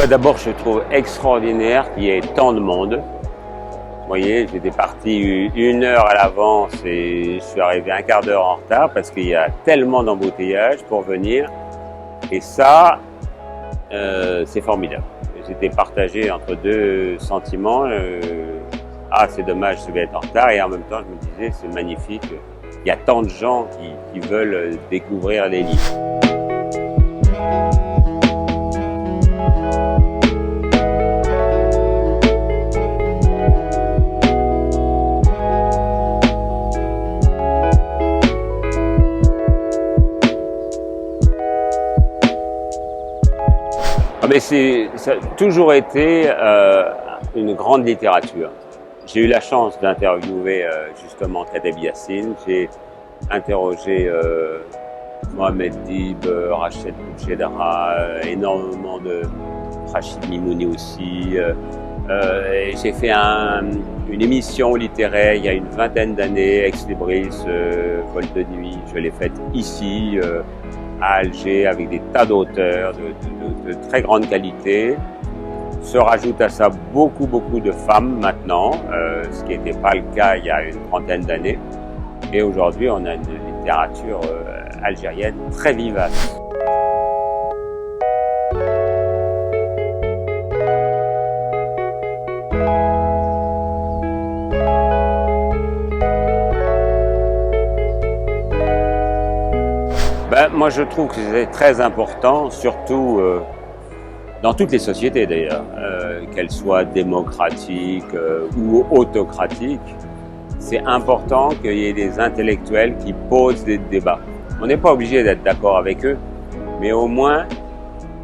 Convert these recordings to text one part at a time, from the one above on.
D'abord, je trouve extraordinaire qu'il y ait tant de monde. Vous voyez, j'étais parti 1 heure à l'avance et je suis arrivé un quart d'heure en retard parce qu'il y a tellement d'embouteillages pour venir. Et ça, c'est formidable. J'étais partagé entre deux sentiments. C'est dommage, je vais être en retard. Et en même temps, je me disais, c'est magnifique. Il y a tant de gens qui veulent découvrir les livres. Mais ça a toujours été une grande littérature. J'ai eu la chance d'interviewer justement Kateb Yassine. J'ai interrogé Mohamed Dib, Rached Bouchedra, énormément de Rachid Mimouni aussi. J'ai fait une émission littéraire il y a une vingtaine d'années, Ex Libris, Vol de nuit. Je l'ai faite ici, à Alger, avec des tas d'auteurs de très grande qualité. Se rajoute à ça beaucoup de femmes maintenant, ce qui n'était pas le cas il y a une trentaine d'années. Et aujourd'hui, on a une littérature algérienne très vivace. Moi, je trouve que c'est très important, surtout dans toutes les sociétés d'ailleurs, qu'elles soient démocratiques ou autocratiques. C'est important qu'il y ait des intellectuels qui posent des débats. On n'est pas obligé d'être d'accord avec eux, mais au moins,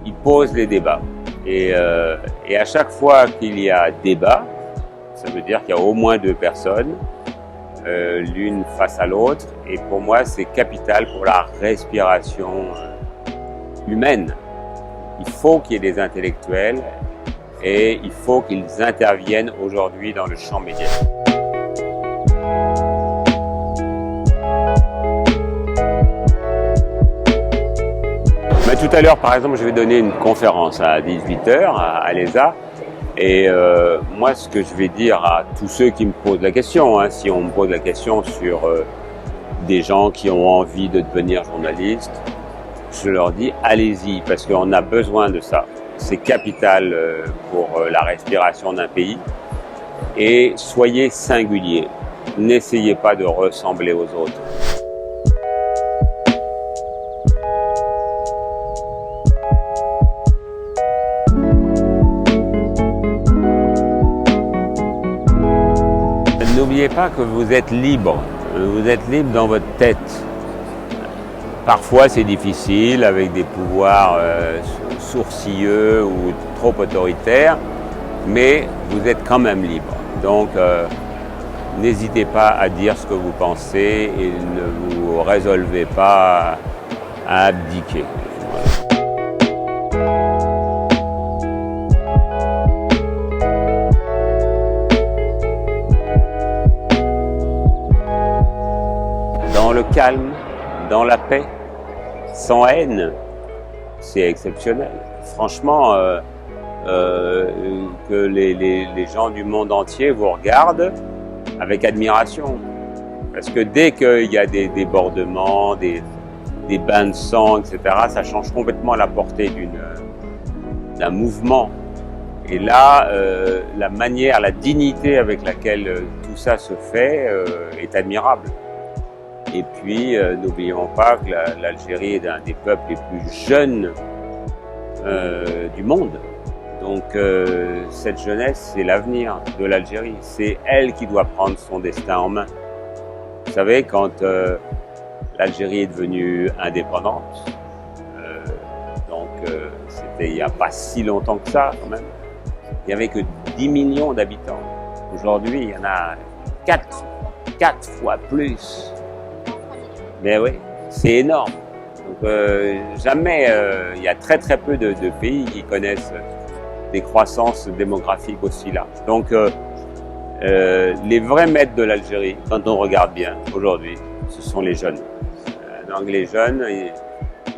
ils posent les débats. Et à chaque fois qu'il y a débat, ça veut dire qu'il y a au moins 2 personnes, l'une face à l'autre, et pour moi c'est capital pour la respiration humaine. Il faut qu'il y ait des intellectuels et il faut qu'ils interviennent aujourd'hui dans le champ médiatique. Tout à l'heure, par exemple, je vais donner une conférence à 18h à l'ESA. Et moi, ce que je vais dire à tous ceux qui me posent la question, si on me pose la question sur des gens qui ont envie de devenir journalistes, je leur dis allez-y, parce qu'on a besoin de ça. C'est capital pour la respiration d'un pays. Et soyez singuliers. N'essayez pas de ressembler aux autres. N'oubliez pas que vous êtes libre. Vous êtes libre dans votre tête. Parfois, c'est difficile avec des pouvoirs sourcilieux ou trop autoritaires, mais vous êtes quand même libre. Donc, n'hésitez pas à dire ce que vous pensez et ne vous résolvez pas à abdiquer. Dans le calme, dans la paix, sans haine, c'est exceptionnel. Franchement, que les gens du monde entier vous regardent avec admiration. Parce que dès qu'il y a des débordements, des bains de sang, etc., ça change complètement la portée d'un mouvement. Et là, la manière, la dignité avec laquelle tout ça se fait est admirable. Et puis, n'oublions pas que l'Algérie est un des peuples les plus jeunes du monde. Donc, cette jeunesse, c'est l'avenir de l'Algérie. C'est elle qui doit prendre son destin en main. Vous savez, quand l'Algérie est devenue indépendante, c'était il n'y a pas si longtemps que ça, quand même, il n'y avait que 10 millions d'habitants. Aujourd'hui, il y en a 4 fois plus. Mais oui, c'est énorme. Donc jamais, il y a très peu de pays qui connaissent des croissances démographiques aussi larges. Donc les vrais maîtres de l'Algérie, quand on regarde bien aujourd'hui, ce sont les jeunes. Donc les jeunes,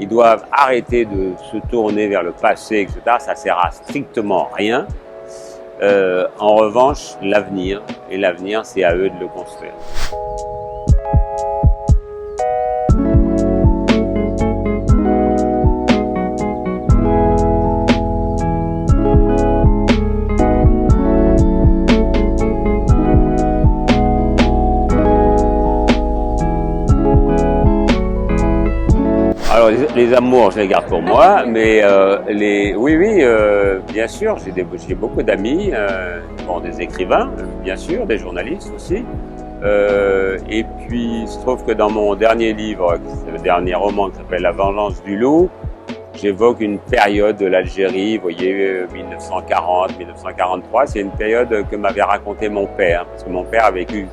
Ils doivent arrêter de se tourner vers le passé, etc. Ça sert à strictement rien. En revanche, l'avenir, et l'avenir, c'est à eux de le construire. Alors les amours, je les garde pour moi, mais oui, bien sûr, j'ai beaucoup d'amis, bon, des écrivains, bien sûr, des journalistes aussi. Et puis, il se trouve que dans mon dernier livre, le dernier roman qui s'appelle La vengeance du loup, j'évoque une période de l'Algérie, vous voyez, 1940, 1943. C'est une période que m'avait raconté mon père, parce que mon père a vécu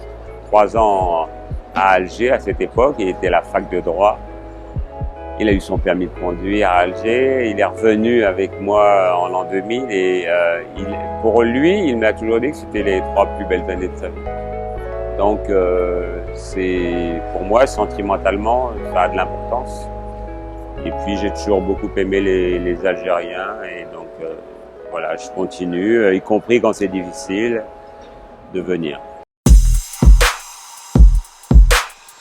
3 ans à Alger à cette époque. Il était à la fac de droit. Il a eu son permis de conduire à Alger. Il est revenu avec moi en l'an 2000 et pour lui, il m'a toujours dit que c'était les 3 plus belles années de sa vie. Donc, c'est pour moi, sentimentalement, ça a de l'importance. Et puis, j'ai toujours beaucoup aimé les Algériens et donc, voilà, je continue, y compris quand c'est difficile, de venir.